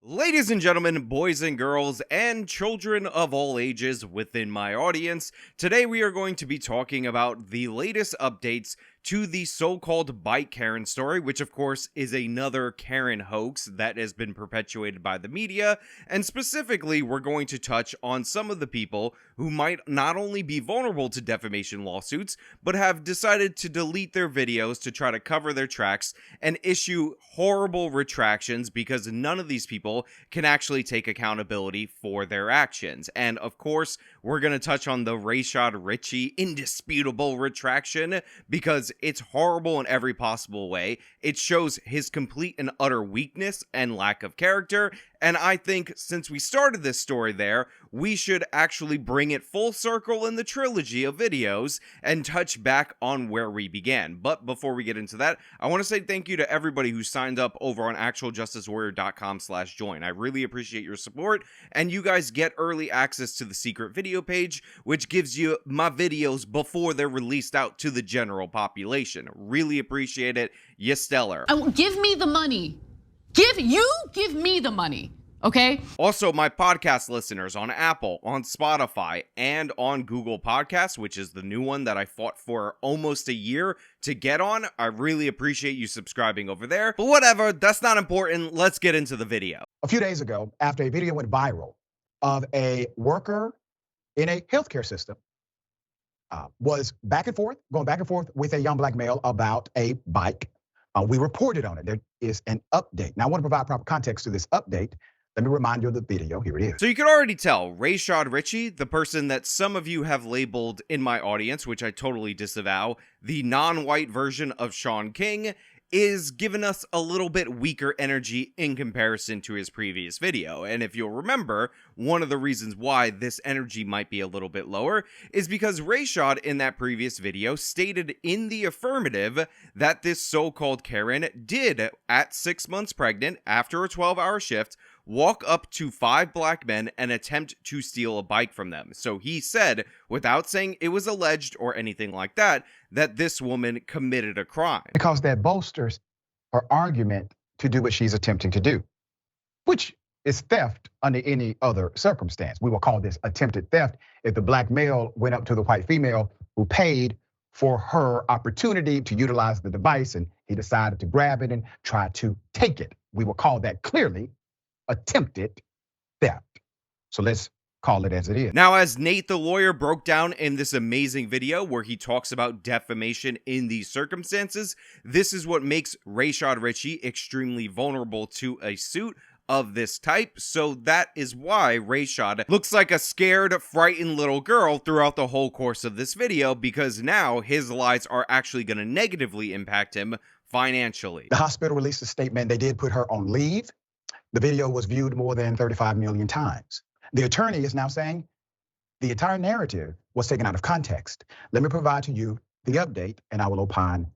Ladies and gentlemen, boys and girls, and children of all ages within my audience, today we are going to be talking about the latest updates to the so-called Bike Karen story, which of course is another Karen hoax that has been perpetuated by the media, and specifically we're going to touch on some of the people who might not only be vulnerable to defamation lawsuits, but have decided to delete their videos to try to cover their tracks and issue horrible retractions because none of these people can actually take accountability for their actions. And of course, we're going to touch on the Rashad Richey Indisputable retraction because it's horrible in every possible way. It shows his complete and utter weakness and lack of character. And I think since we started this story there, we should actually bring it full circle in the trilogy of videos and touch back on where we began. But before we get into that, I want to say thank you to everybody who signed up over on actualjusticewarrior.com/join. I really appreciate your support, and you guys get early access to the secret video page, which gives you my videos before they're released out to the general population. Really appreciate it. You're stellar. Give me the money. Give me the money. Okay. Also, my podcast listeners on Apple, on Spotify, and on Google Podcasts, which is the new one that I fought for almost a year to get on. I really appreciate you subscribing over there. But whatever, that's not important. Let's get into the video. A few days ago, after a video went viral of a worker in a healthcare system, was going back and forth with a young black male about a bike. We reported on it. There is an update. Now, I want to provide proper context to this update. Let me remind you of the video. Here it is. So you can already tell, Rashad Richey, the person that some of you have labeled in my audience, which I totally disavow, the non-white version of Sean King, is giving us a little bit weaker energy in comparison to his previous video. And if you'll remember, one of the reasons why this energy might be a little bit lower is because Rashad in that previous video stated in the affirmative that this so-called Karen did, at 6 months pregnant, after a 12-hour shift, walk up to 5 black men and attempt to steal a bike from them. So he said, without saying it was alleged or anything like that, that this woman committed a crime. Because that bolsters her argument to do what she's attempting to do, which is theft under any other circumstance. We will call this attempted theft if the black male went up to the white female who paid for her opportunity to utilize the device and he decided to grab it and try to take it. We will call that clearly attempted theft. So let's call it as it is. Now, as Nate the lawyer broke down in this amazing video where he talks about defamation in these circumstances, this is what makes Rashad Richey extremely vulnerable to a suit of this type. So that is why Rashad looks like a scared, frightened little girl throughout the whole course of this video, because now his lies are actually going to negatively impact him financially. The hospital released a statement. They did put her on leave. The video was viewed more than 35 million times. The attorney is now saying the entire narrative was taken out of context. Let me provide to you the update and I will opine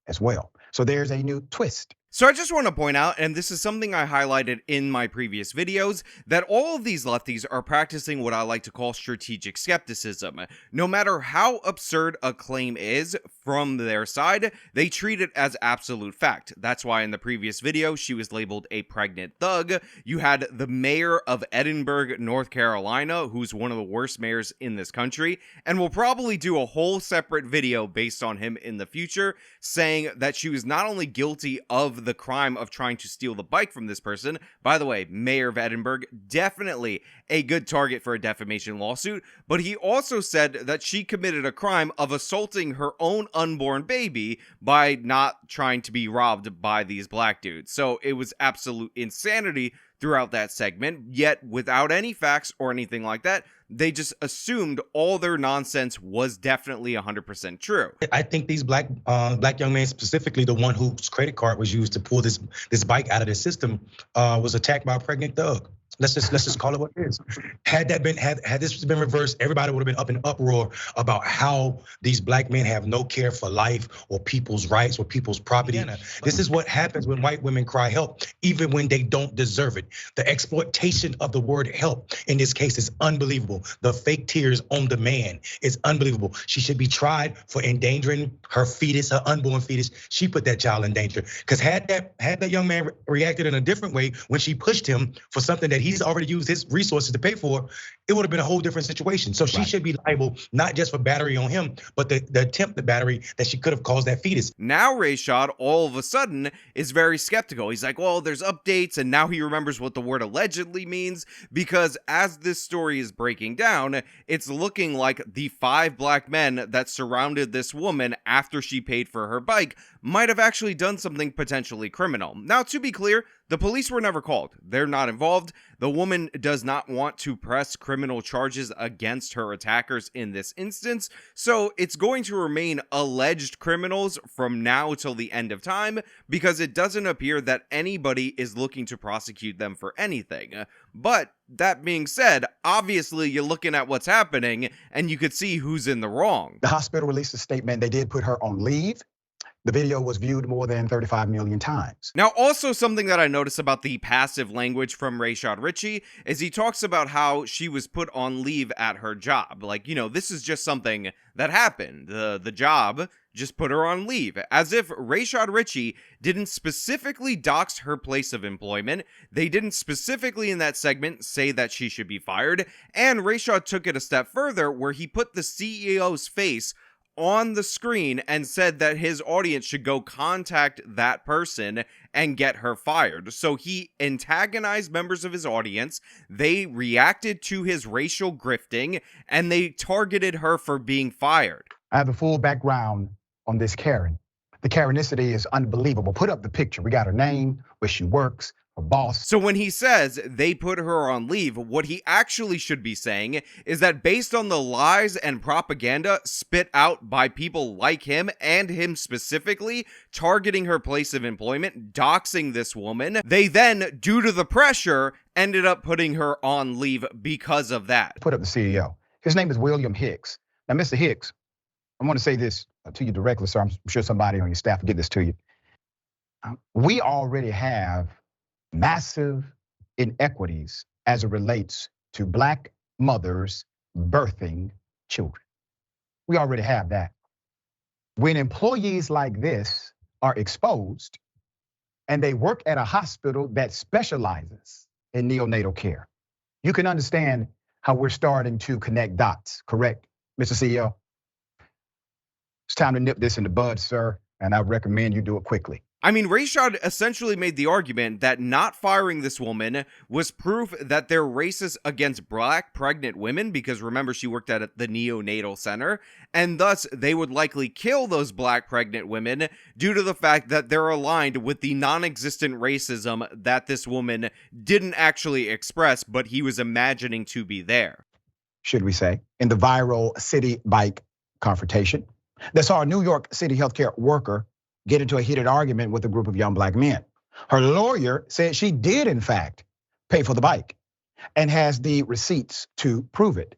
as well. So there's a new twist. So I just want to point out, and this is something I highlighted in my previous videos, that all of these lefties are practicing what I like to call strategic skepticism. No matter how absurd a claim is from their side, they treat it as absolute fact. That's why in the previous video, she was labeled a pregnant thug. You had the mayor of Edinburgh, North Carolina, who's one of the worst mayors in this country, and we'll probably do a whole separate video based on him in the future, saying that she was not only guilty of the crime of trying to steal the bike from this person. By the way, Mayor of Edinburgh, definitely a good target for a defamation lawsuit, but he also said that she committed a crime of assaulting her own unborn baby by not trying to be robbed by these black dudes. So it was absolute insanity throughout that segment, yet without any facts or anything like that, they just assumed all their nonsense was definitely 100% true. I think these black young men, specifically the one whose credit card was used to pull this bike out of the system, was attacked by a pregnant thug. Let's just call it what it is. Had this been reversed, everybody would have been up in uproar about how these black men have no care for life or people's rights or people's property. This is what happens when white women cry help, even when they don't deserve it. The exploitation of the word help in this case is unbelievable. The fake tears on demand is unbelievable. She should be tried for endangering her fetus, her unborn fetus. She put that child in danger. Because had that young man reacted in a different way when she pushed him for something that he's already used his resources to pay for, it would have been a whole different situation. So she should be liable, not just for battery on him, but the attempted battery that she could have caused that fetus. Now Rashad all of a sudden is very skeptical. He's like, well, there's updates, and now he remembers what the word allegedly means, because as this story is breaking down, it's looking like the 5 black men that surrounded this woman after she paid for her bike might have actually done something potentially criminal. Now, to be clear, the police were never called. They're not involved. The woman does not want to press criminal charges against her attackers in this instance, so it's going to remain alleged criminals from now till the end of time, because it doesn't appear that anybody is looking to prosecute them for anything. But that being said, obviously you're looking at what's happening and you could see who's in the wrong. The hospital released a statement. They did put her on leave. The video was viewed more than 35 million times. Now, also something that I noticed about the passive language from Rashad Richey is he talks about how she was put on leave at her job. Like, you know, this is just something that happened. The job just put her on leave, as if Rashad Richey didn't specifically dox her place of employment. They didn't specifically in that segment say that she should be fired. And Rashad took it a step further where he put the CEO's face on the screen and said that his audience should go contact that person and get her fired. So he antagonized members of his audience, they reacted to his racial grifting, and they targeted her for being fired. I have the full background on this Karen. The Karenicity is unbelievable. Put up the picture. We got her name, where she works, her boss. So when he says they put her on leave, what he actually should be saying is that based on the lies and propaganda spit out by people like him and him specifically, targeting her place of employment, doxing this woman, they then, due to the pressure, ended up putting her on leave because of that. Put up the CEO. His name is William Hicks. Now, Mr. Hicks, I want to say this to you directly, sir. I'm sure somebody on your staff will get this to you. We already have massive inequities as it relates to black mothers birthing children. We already have that. When employees like this are exposed and they work at a hospital that specializes in neonatal care, you can understand how we're starting to connect dots, correct, Mr. CEO? It's time to nip this in the bud, sir, and I recommend you do it quickly. I mean, Rashad essentially made the argument that not firing this woman was proof that they're racist against black pregnant women, because remember, she worked at the neonatal center, and thus they would likely kill those black pregnant women due to the fact that they're aligned with the non-existent racism that this woman didn't actually express, but he was imagining to be there. Should we say, in the viral city bike confrontation that saw a New York City healthcare worker get into a heated argument with a group of young black men. Her lawyer said she did, in fact, pay for the bike and has the receipts to prove it.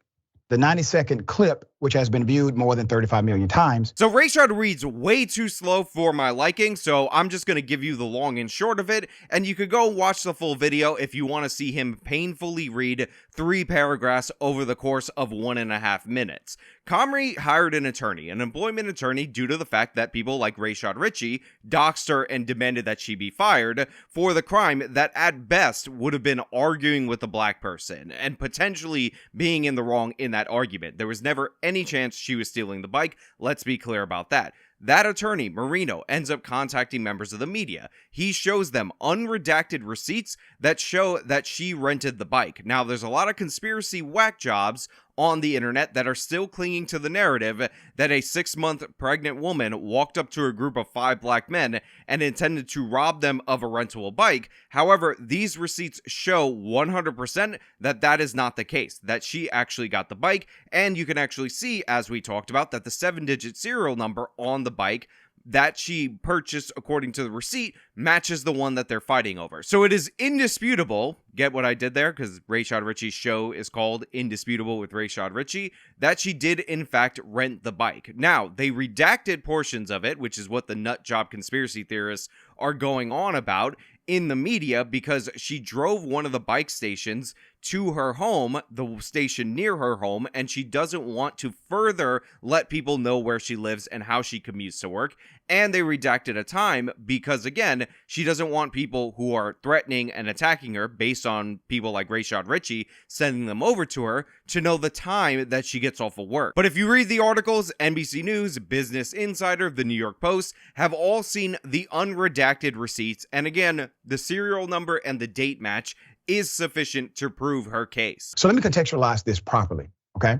The 90-second clip, which has been viewed more than 35 million times. So Rashad reads way too slow for my liking, so I'm just gonna give you the long and short of it, and you could go watch the full video if you wanna see him painfully read 3 paragraphs over the course of 1.5 minutes. Comrie hired an attorney, an employment attorney, due to the fact that people like Rashad Richey doxed her and demanded that she be fired for the crime that at best would have been arguing with a black person and potentially being in the wrong in that argument. There was never any chance she was stealing the bike. Let's be clear about that. That attorney, Marino, ends up contacting members of the media. He shows them unredacted receipts that show that she rented the bike. Now, there's a lot of conspiracy whack jobs on the internet that are still clinging to the narrative that a 6-month pregnant woman walked up to a group of 5 black men and intended to rob them of a rentable bike. However, these receipts show 100% that that is not the case, that she actually got the bike, and you can actually see, as we talked about, that the 7-digit serial number on the bike that she purchased according to the receipt matches the one that they're fighting over. So it is indisputable, get what I did there, because Rashad Richey's show is called Indisputable with Rashad Richey, that she did in fact rent the bike. Now, they redacted portions of it, which is what the nut job conspiracy theorists are going on about in the media, because she drove one of the bike stations to her home, the station near her home, and she doesn't want to further let people know where she lives and how she commutes to work. And they redacted a time because, again, she doesn't want people who are threatening and attacking her based on people like Rashad Richey sending them over to her to know the time that she gets off of work. But if you read the articles, NBC News, Business Insider, The New York Post have all seen the unredacted receipts. And again, the serial number and the date match is sufficient to prove her case. So let me contextualize this properly, okay?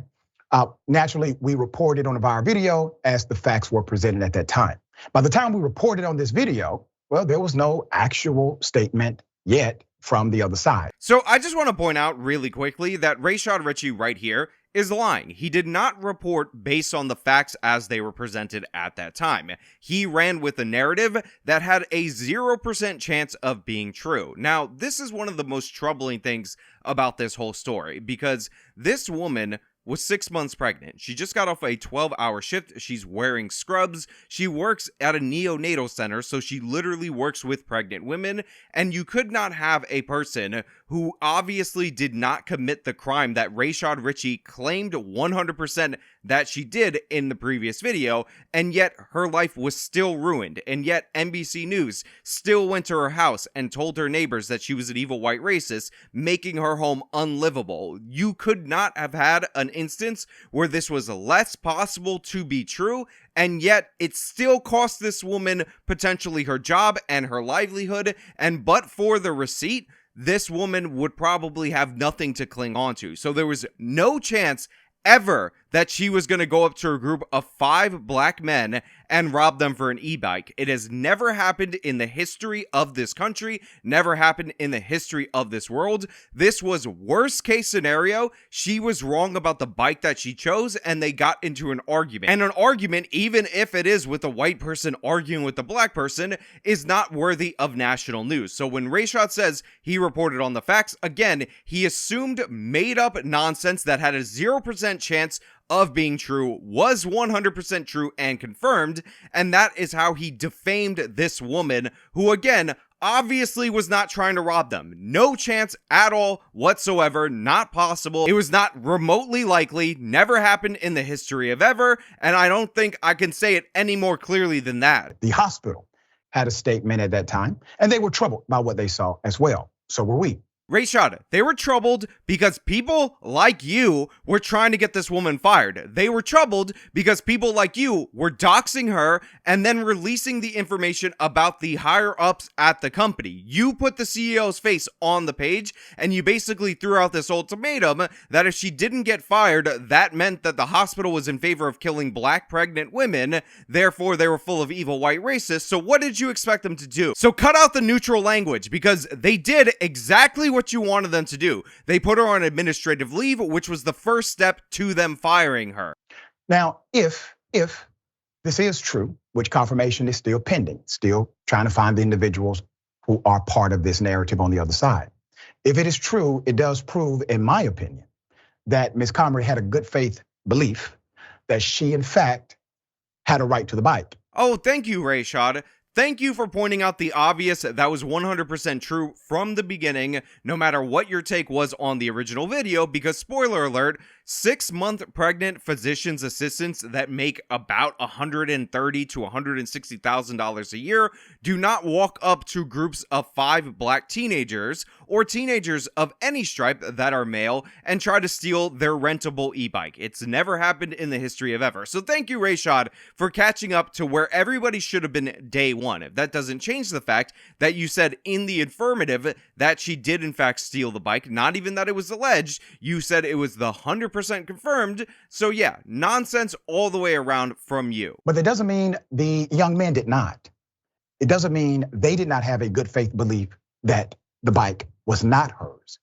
Naturally, we reported on our video as the facts were presented at that time. By the time we reported on this video, well, there was no actual statement yet from the other side. So I just want to point out really quickly that Rashad Richey right here is lying. He did not report based on the facts as they were presented at that time. He ran with a narrative that had a 0% chance of being true. Now, this is one of the most troubling things about this whole story, because this woman was 6 months pregnant. She just got off a 12-hour shift. She's wearing scrubs. She works at a neonatal center, so she literally works with pregnant women. And you could not have a person who obviously did not commit the crime that Rashad Richey claimed 100% that she did in the previous video, and yet her life was still ruined. And yet NBC News still went to her house and told her neighbors that she was an evil white racist, making her home unlivable. You could not have had an instance where this was less possible to be true, and yet it still cost this woman potentially her job and her livelihood. And but for the receipt, this woman would probably have nothing to cling on to. So there was no chance ever that she was going to go up to a group of 5 black men and rob them for an e-bike. It has never happened in the history of this country, never happened in the history of this world. This was worst case scenario. She was wrong about the bike that she chose, and they got into an argument. And an argument, even if it is with a white person arguing with a black person, is not worthy of national news. So when Rashad says he reported on the facts, again, he assumed made up nonsense that had a 0% chance of being true, was 100% true and confirmed, and that is how he defamed this woman, who again obviously was not trying to rob them. No chance at all whatsoever, not possible. It was not remotely likely, never happened in the history of ever, and I don't think I can say it any more clearly than that. The hospital had a statement at that time, and they were troubled by what they saw as well. So were we. Rashad, they were troubled because people like you were trying to get this woman fired. They were troubled because people like you were doxing her and then releasing the information about the higher ups at the company. You put the CEO's face on the page, and you basically threw out this ultimatum that if she didn't get fired, that meant that the hospital was in favor of killing black pregnant women. Therefore, they were full of evil white racists. So what did you expect them to do? So cut out the neutral language, because they did exactly what you wanted them to do. They put her on administrative leave, which was the first step to them firing her. Now, if this is true, which confirmation is still pending, still trying to find the individuals who are part of this narrative on the other side. If it is true, it does prove, in my opinion, that Ms. Comrie had a good faith belief that she, in fact, had a right to the bike. Oh, thank you, Rashad. Thank you for pointing out the obvious. That was 100% true from the beginning, no matter what your take was on the original video, because spoiler alert, 6-month pregnant physician's assistants that make about $130,000 to $160,000 a year do not walk up to groups of 5 black teenagers or teenagers of any stripe that are male and try to steal their rentable e-bike. It's never happened in the history of ever. So thank you, Rashad, for catching up to where everybody should have been day one. If that doesn't change the fact that you said in the affirmative that she did in fact steal the bike, not even that it was alleged, you said it was the 100% confirmed. So yeah, nonsense all the way around from you. But that doesn't mean the young men did not. It doesn't mean they did not have a good faith belief that the bike was not hers.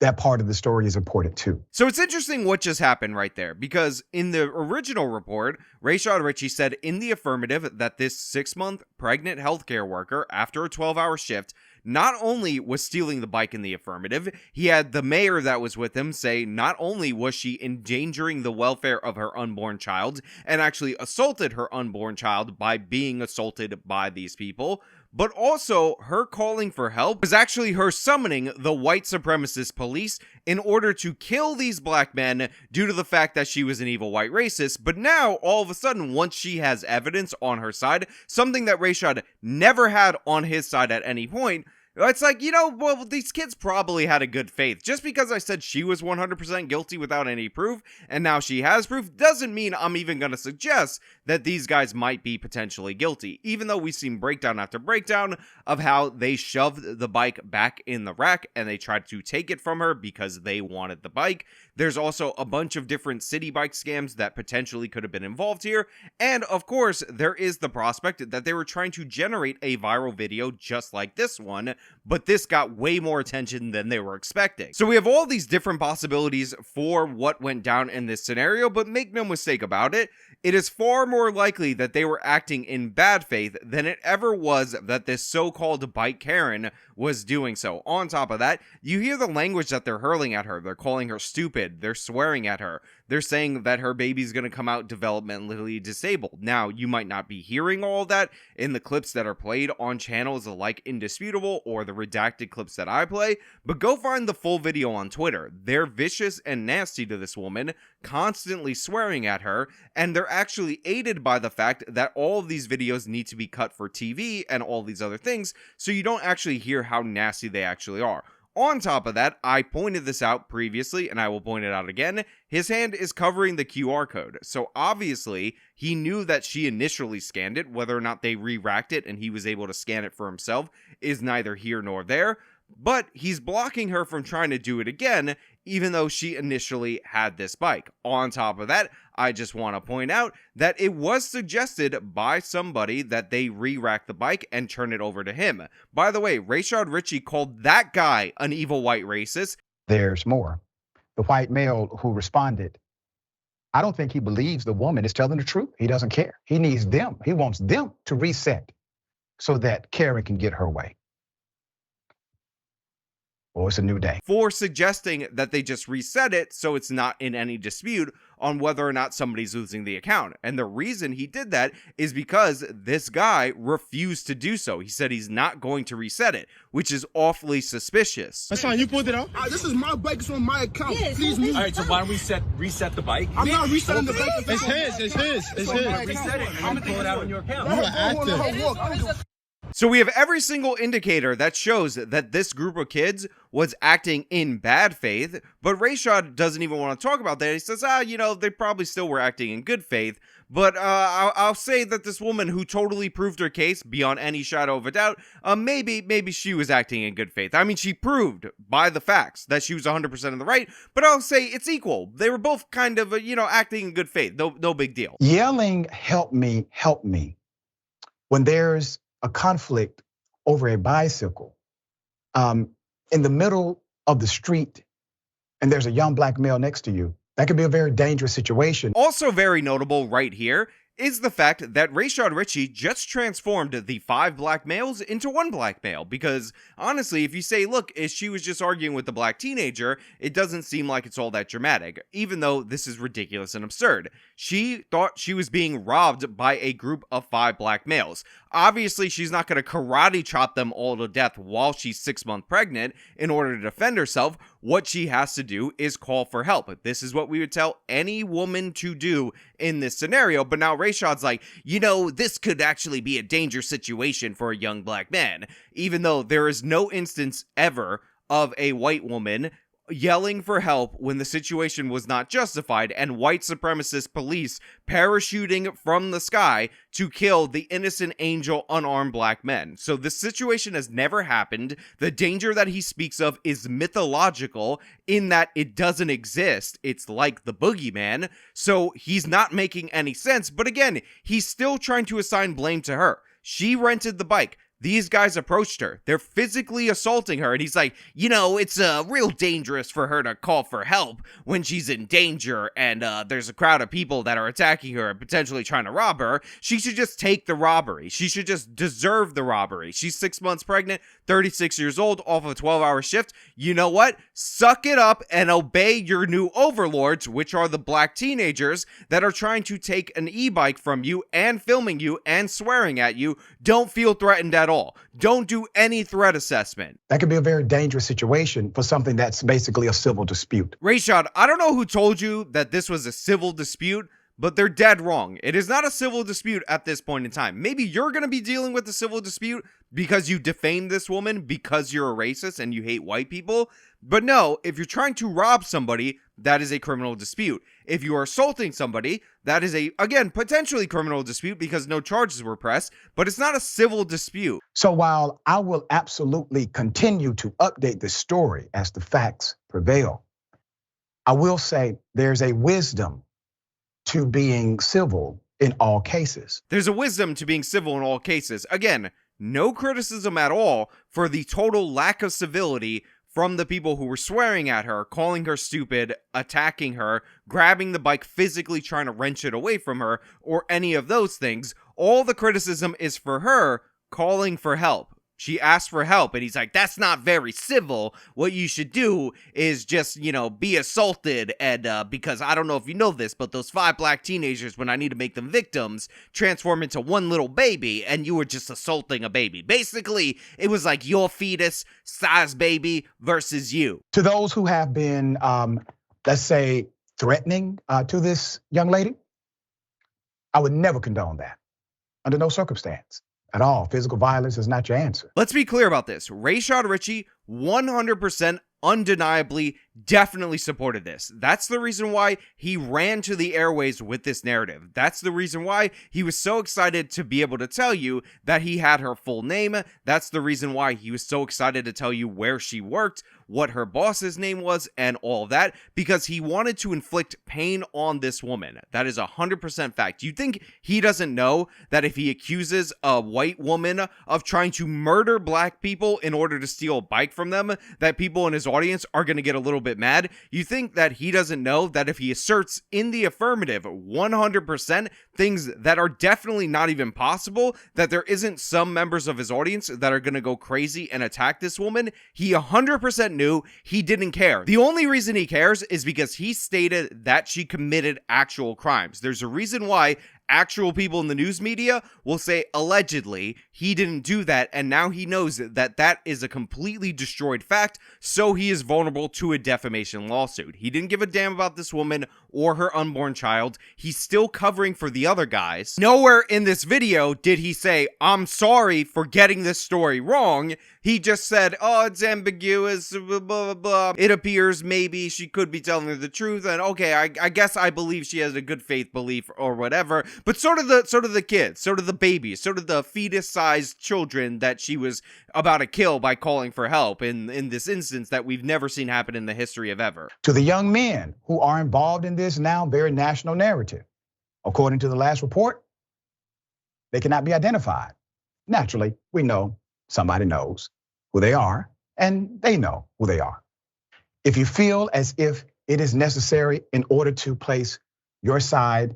that part of the story is important too. So it's interesting what just happened right there, because in the original report, Rashad Richey said in the affirmative that this 6-month pregnant healthcare worker, after a 12-hour shift, not only was stealing the bike in the affirmative, he had the mayor that was with him say not only was she endangering the welfare of her unborn child and actually assaulted her unborn child by being assaulted by these people, but also her calling for help was actually her summoning the white supremacist police in order to kill these black men due to the fact that she was an evil white racist. But now, all of a sudden, once she has evidence on her side, something that Rashad never had on his side at any point, it's like, well, these kids probably had a good faith. Just because I said she was 100% guilty without any proof, and now she has proof, doesn't mean I'm even going to suggest that these guys might be potentially guilty. Even though we've seen breakdown after breakdown of how they shoved the bike back in the rack and they tried to take it from her because they wanted the bike. There's also a bunch of different city bike scams that potentially could have been involved here. And of course, there is the prospect that they were trying to generate a viral video just like this one, but this got way more attention than they were expecting. So we have all these different possibilities for what went down in this scenario, but make no mistake about it, it is far more likely that they were acting in bad faith than it ever was that this so-called bike Karen was doing so. On top of that, you hear the language that they're hurling at her. They're calling her stupid. They're swearing at her. They're saying that her baby's going to come out developmentally disabled. Now, you might not be hearing all of that in the clips that are played on channels like Indisputable or the redacted clips that I play, but go find the full video on Twitter. They're vicious and nasty to this woman, constantly swearing at her, and they're actually aided by the fact that all of these videos need to be cut for TV and all these other things, so you don't actually hear how nasty they actually are. On top of that, I pointed this out previously, and I will point it out again. His hand is covering the QR code, so obviously he knew that she initially scanned it. Whether or not they re-racked it and he was able to scan it for himself is neither here nor there, but he's blocking her from trying to do it again, even though she initially had this bike. On top of that, I just want to point out that it was suggested by somebody that they re-rack the bike and turn it over to him. By the way, Rashad Richey called that guy an evil white racist. There's more. The white male who responded, I don't think he believes the woman is telling the truth. He doesn't care. He needs them. He wants them to reset so that Karen can get her way. Oh, it's a new day. For suggesting that they just reset it so it's not in any dispute on whether or not somebody's losing the account. And the reason he did that is because this guy refused to do so. He said he's not going to reset it, which is awfully suspicious. That's fine, you pulled it out. This is my bike, it's on my account. Yes, Please move. All right, so why don't we reset the bike? I'm not resetting the bike. It's his. Reset it, and then pull it out on your account. You are active. So we have every single indicator that shows that this group of kids was acting in bad faith, but Rashad doesn't even want to talk about that. He says, they probably still were acting in good faith, but I'll say that this woman who totally proved her case beyond any shadow of a doubt, maybe she was acting in good faith. I mean, she proved by the facts that she was 100% in the right, but I'll say it's equal. They were both kind of, acting in good faith. No big deal. Yelling, help me, when there's a conflict over a bicycle in the middle of the street and there's a young black male next to you, that could be a very dangerous situation. Also very notable right here is the fact that Rashad Richey just transformed the 5 black males into 1 black male. Because honestly, if you say, look, if she was just arguing with the black teenager, it doesn't seem like it's all that dramatic, even though this is ridiculous and absurd. She thought she was being robbed by a group of 5 black males. Obviously, she's not going to karate chop them all to death while she's 6 months pregnant in order to defend herself. What she has to do is call for help. This is what we would tell any woman to do in this scenario. But now Rashad's like, this could actually be a dangerous situation for a young black man, even though there is no instance ever of a white woman yelling for help when the situation was not justified, and white supremacist police parachuting from the sky to kill the innocent angel unarmed black men. So this situation has never happened. The danger that he speaks of is mythological in that it doesn't exist. It's like the boogeyman. So he's not making any sense. But again, he's still trying to assign blame to her. She rented the bike. these guys approached her. They're physically assaulting her, and he's like, you know, it's real dangerous for her to call for help when she's in danger, and there's a crowd of people that are attacking her and potentially trying to rob her. She should just take the robbery. She should just deserve the robbery. She's 6 months pregnant, 36 years old, off a 12-hour shift. You know what? Suck it up and obey your new overlords, which are the black teenagers that are trying to take an e-bike from you and filming you and swearing at you. Don't feel threatened at all. Don't do any threat assessment. That could be a very dangerous situation for something that's basically a civil dispute. Rashad, I don't know who told you that this was a civil dispute, but they're dead wrong. It is not a civil dispute at this point in time. Maybe you're going to be dealing with a civil dispute because you defamed this woman because you're a racist and you hate white people. But no, if you're trying to rob somebody, that is a criminal dispute. If you are assaulting somebody, that is a, again, potentially criminal dispute because no charges were pressed, but it's not a civil dispute. So while I will absolutely continue to update the story as the facts prevail, I will say there's a wisdom to being civil in all cases. There's a wisdom to being civil in all cases. Again, no criticism at all for the total lack of civility from the people who were swearing at her, calling her stupid, attacking her, grabbing the bike, physically trying to wrench it away from her, or any of those things. All the criticism is for her calling for help. She asked for help, and he's like, that's not very civil. What you should do is just, you know, be assaulted. And because I don't know if you know this, but those 5 black teenagers, when I need to make them victims, transform into one little baby, and you were just assaulting a baby. Basically, it was like your fetus size baby versus you. To those who have been, let's say, threatening to this young lady, I would never condone that under no circumstance. At all. Physical violence is not your answer. Let's be clear about this. Rashad Richey 100% undeniably definitely supported this. That's the reason why he ran to the airways with this narrative. That's the reason why he was so excited to be able to tell you that he had her full name. That's the reason why he was so excited to tell you where she worked, what her boss's name was, and all of that, because he wanted to inflict pain on this woman. That is 100% fact. You think he doesn't know that if he accuses a white woman of trying to murder black people in order to steal a bike from them, that people in his audience are going to get a little bit mad? You think that he doesn't know that if he asserts in the affirmative 100% things that are definitely not even possible, that there isn't some members of his audience that are going to go crazy and attack this woman? He 100% knew. He didn't care. The only reason he cares is because he stated that she committed actual crimes. There's a reason why actual people in the news media will say allegedly he didn't do that, and now he knows that that is a completely destroyed fact, so he is vulnerable to a defamation lawsuit. He didn't give a damn about this woman or her unborn child. He's still covering for the other guys. Nowhere in this video did he say, I'm sorry for getting this story wrong. He just said, oh, it's ambiguous, blah, blah, blah. It appears maybe she could be telling the truth, and okay, I guess I believe she has a good faith belief or whatever. But so do the kids, so do the babies, so do the fetus-sized children that she was about to kill by calling for help in this instance that we've never seen happen in the history of ever. To the young men who are involved in this now very national narrative, according to the last report, they cannot be identified. Naturally, we know somebody knows who they are, and they know who they are. If you feel as if it is necessary in order to place your side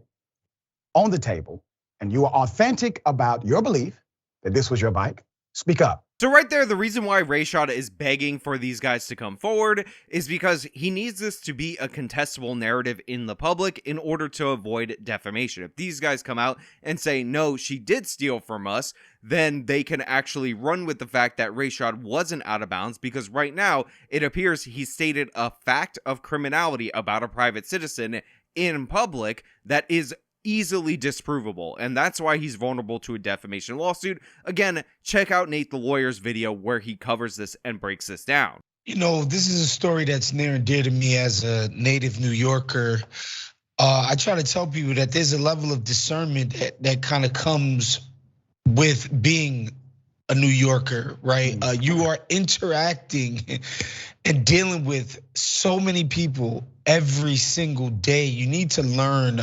on the table, and you are authentic about your belief that this was your bike, speak up. So right there, the reason why Rashad is begging for these guys to come forward is because he needs this to be a contestable narrative in the public in order to avoid defamation. If these guys come out and say, no, she did steal from us, then they can actually run with the fact that Rashad wasn't out of bounds, because right now it appears he stated a fact of criminality about a private citizen in public that is easily disprovable, and that's why he's vulnerable to a defamation lawsuit. Again, check out Nate the Lawyer's video where he covers this and breaks this down. You know, this is a story that's near and dear to me as a native New Yorker. I try to tell people that there's a level of discernment that kind of comes with being a New Yorker, right? You are interacting and dealing with so many people every single day. You need to learn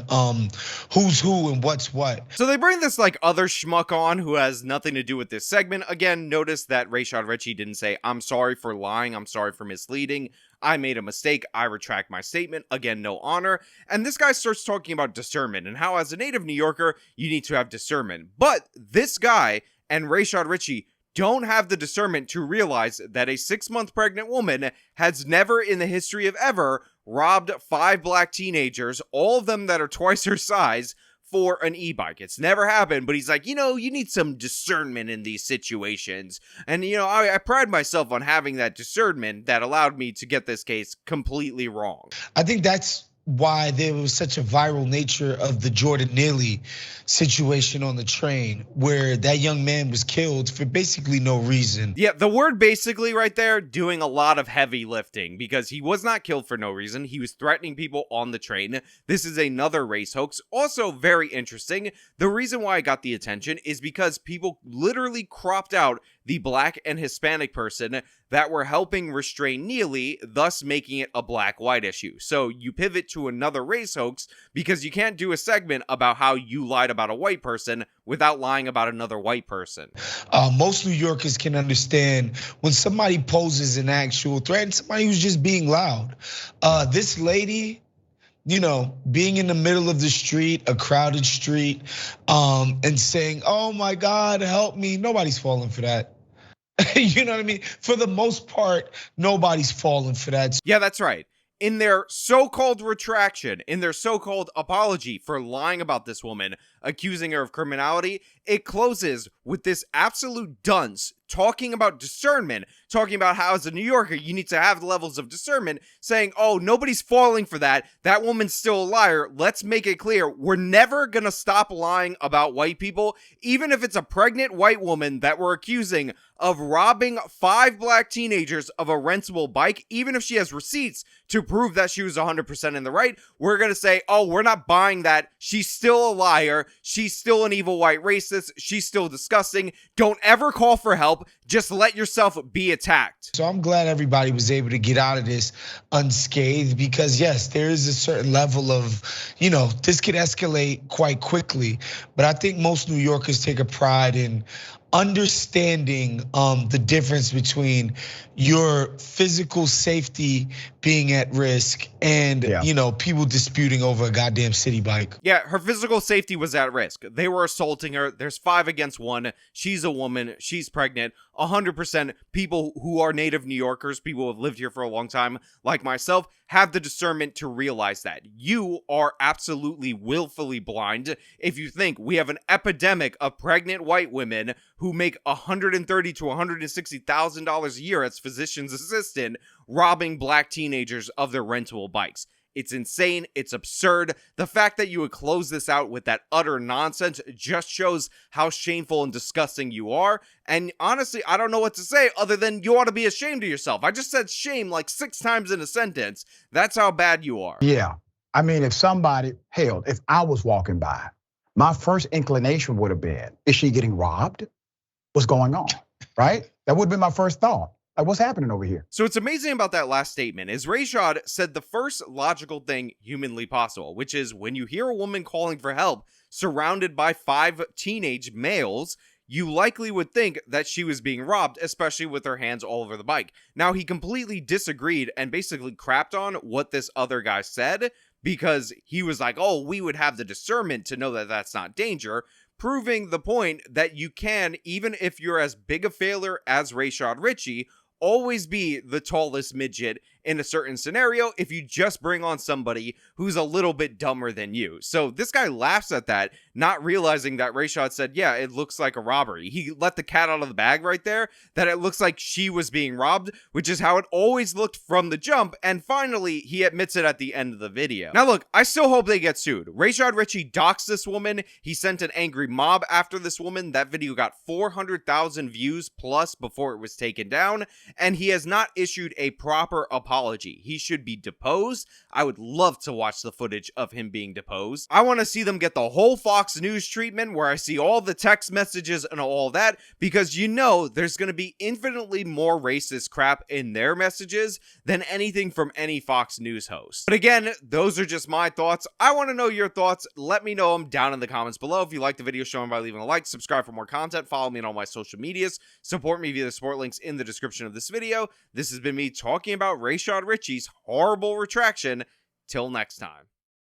who's who and what's what. So they bring this like other schmuck on who has nothing to do with this segment. Again, notice that Rashad Richey didn't say, I'm sorry for lying, I'm sorry for misleading, I made a mistake, I retract my statement. Again, no honor. And this guy starts talking about discernment and how as a native New Yorker, you need to have discernment. But this guy and Rashad Richey don't have the discernment to realize that a 6-month pregnant woman has never in the history of ever robbed 5 black teenagers, all of them that are twice her size, for an e-bike. It's never happened, but he's like, you need some discernment in these situations. And, I pride myself on having that discernment that allowed me to get this case completely wrong. I think that's why there was such a viral nature of the Jordan Neely situation on the train, where that young man was killed for basically no reason. Yeah, the word basically right there, doing a lot of heavy lifting, because he was not killed for no reason. He was threatening people on the train. This is another race hoax. Also very interesting. The reason why I got the attention is because people literally cropped out the black and Hispanic person that were helping restrain Neely, thus making it a black-white issue. So you pivot to another race hoax because you can't do a segment about how you lied about a white person without lying about another white person. Most New Yorkers can understand when somebody poses an actual threat and somebody who's just being loud. This lady, being in the middle of the street, a crowded street, and saying, oh my God, help me. Nobody's falling for that. You know what I mean? For the most part, nobody's falling for that. Yeah, that's right. In their so-called retraction, in their so-called apology for lying about this woman, accusing her of criminality, it closes with this absolute dunce talking about discernment, talking about how as a New Yorker, you need to have levels of discernment, saying, oh, nobody's falling for that. That woman's still a liar. Let's make it clear. We're never gonna stop lying about white people, even if it's a pregnant white woman that we're accusing of robbing 5 black teenagers of a rentable bike, even if she has receipts to prove that she was 100% in the right. We're gonna say, oh, we're not buying that. She's still a liar. She's still an evil white racist. She's still disgusting. Don't ever call for help. Just let yourself be attacked. So I'm glad everybody was able to get out of this unscathed, because yes, there is a certain level of, this could escalate quite quickly. But I think most New Yorkers take a pride in understanding the difference between your physical safety being at risk and people disputing over a goddamn city bike. Yeah, her physical safety was at risk. They were assaulting her. There's 5 against 1. She's a woman. She's pregnant. 100% people who are native New Yorkers, people who have lived here for a long time, like myself, have the discernment to realize that. You are absolutely willfully blind if you think we have an epidemic of pregnant white women who make $130,000 to $160,000 a year as physician's assistant, robbing black teenagers of their rentable bikes. It's insane. It's absurd. The fact that you would close this out with that utter nonsense just shows how shameful and disgusting you are. And honestly, I don't know what to say other than you ought to be ashamed of yourself. I just said shame like 6 times in a sentence. That's how bad you are. Yeah. I mean, if I was walking by, my first inclination would have been, is she getting robbed? What's going on, right? That would have been my first thought. Like, what's happening over here? So what's amazing about that last statement is Rashad said the first logical thing humanly possible, which is when you hear a woman calling for help surrounded by 5 teenage males, you likely would think that she was being robbed, especially with her hands all over the bike. Now, he completely disagreed and basically crapped on what this other guy said, because he was like, oh, we would have the discernment to know that that's not danger, proving the point that you can, even if you're as big a failure as Rashad Richey, always be the tallest midget in a certain scenario if you just bring on somebody who's a little bit dumber than you. So this guy laughs at that, not realizing that Rashad said, yeah, it looks like a robbery. He let the cat out of the bag right there, that it looks like she was being robbed, which is how it always looked from the jump. And finally, he admits it at the end of the video. Now look, I still hope they get sued. Rashad Richey doxed this woman. He sent an angry mob after this woman. That video got 400,000 views plus before it was taken down. And he has not issued a proper apology. He should be deposed. I would love to watch the footage of him being deposed. I want to see them get the whole Fox News treatment where I see all the text messages and all that, because you know there's going to be infinitely more racist crap in their messages than anything from any Fox News host. But again, those are just my thoughts. I want to know your thoughts. Let me know them down in the comments below. If you like the video, show them by leaving a like, subscribe for more content, follow me on all my social medias, support me via the support links in the description of this video. This has been me talking about Rashad Richey's horrible retraction. Till next time.